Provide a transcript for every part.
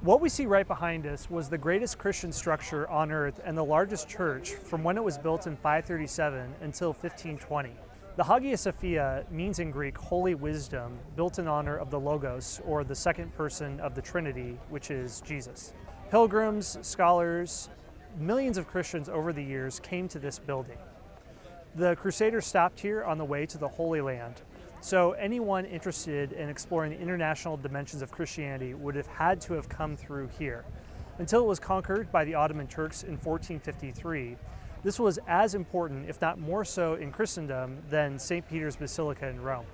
What we see right behind us was the greatest Christian structure on earth and the largest church from when it was built in 537 until 1520. The Hagia Sophia means in Greek holy wisdom, built in honor of the Logos, or the second person of the Trinity, which is Jesus. Pilgrims, scholars, millions of Christians over the years came to this building. The Crusaders stopped here on the way to the Holy Land, so anyone interested in exploring the international dimensions of Christianity would have had to have come through here. Until it was conquered by the Ottoman Turks in 1453, this was as important, if not more so, in Christendom than St. Peter's Basilica in Rome.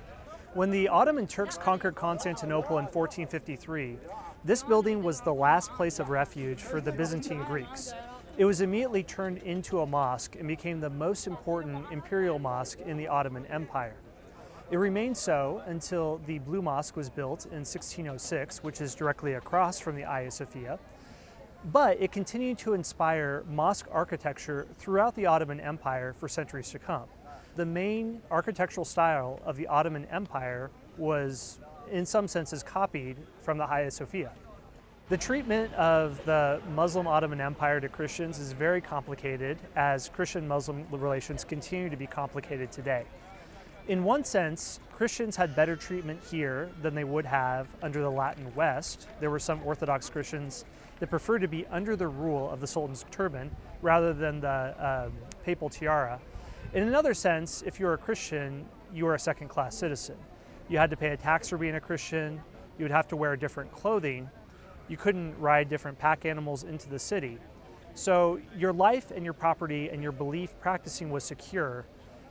When the Ottoman Turks conquered Constantinople in 1453, this building was the last place of refuge for the Byzantine Greeks. It was immediately turned into a mosque and became the most important imperial mosque in the Ottoman Empire. It remained so until the Blue Mosque was built in 1606, which is directly across from the Hagia Sophia. But it continued to inspire mosque architecture throughout the Ottoman Empire for centuries to come. The main architectural style of the Ottoman Empire was, in some senses, copied from the Hagia Sophia. The treatment of the Muslim Ottoman Empire to Christians is very complicated, as Christian-Muslim relations continue to be complicated today. In one sense, Christians had better treatment here than they would have under the Latin West. There were some Orthodox Christians that preferred to be under the rule of the Sultan's turban rather than the papal tiara. In another sense, if you were a Christian, you were a second-class citizen. You had to pay a tax for being a Christian. You would have to wear different clothing. You couldn't ride different pack animals into the city. So your life and your property and your belief practicing was secure,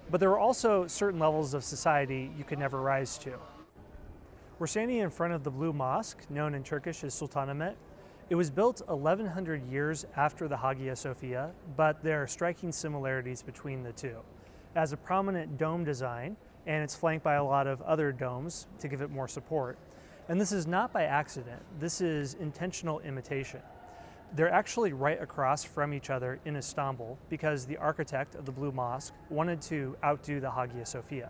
but there were also certain levels of society you could never rise to. We're standing in front of the Blue Mosque, known in Turkish as Sultanahmet. It was built 1,100 years after the Hagia Sophia, but there are striking similarities between the two. It has a prominent dome design, and it's flanked by a lot of other domes to give it more support. And this is not by accident. This is intentional imitation. They're actually right across from each other in Istanbul because the architect of the Blue Mosque wanted to outdo the Hagia Sophia.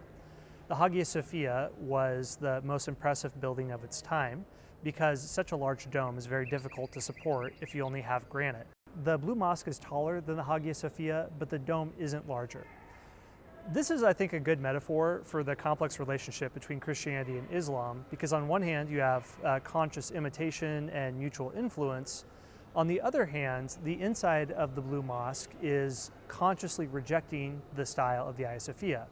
The Hagia Sophia was the most impressive building of its time because such a large dome is very difficult to support if you only have granite. The Blue Mosque is taller than the Hagia Sophia, but the dome isn't larger. This is, I think, a good metaphor for the complex relationship between Christianity and Islam, because on one hand you have conscious imitation and mutual influence. On the other hand, the inside of the Blue Mosque is consciously rejecting the style of the Hagia Sophia.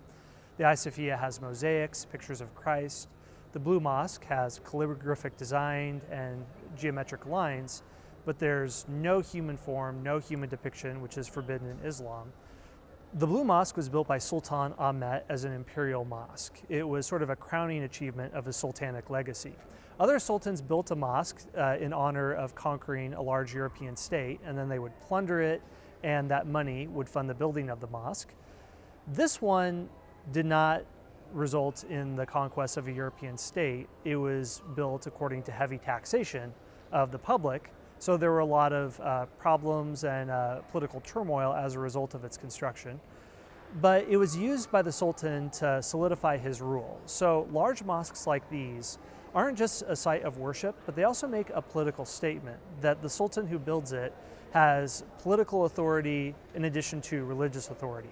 The Hagia Sophia has mosaics, pictures of Christ. The Blue Mosque has calligraphic design and geometric lines, but there's no human form, no human depiction, which is forbidden in Islam. The Blue Mosque was built by Sultan Ahmet as an imperial mosque. It was sort of a crowning achievement of his sultanic legacy. Other sultans built a mosque in honor of conquering a large European state, and then they would plunder it, and that money would fund the building of the mosque. This one did not result in the conquest of a European state. It was built according to heavy taxation of the public, so there were a lot of problems and political turmoil as a result of its construction. But it was used by the Sultan to solidify his rule. So large mosques like these aren't just a site of worship, but they also make a political statement that the Sultan who builds it has political authority in addition to religious authority.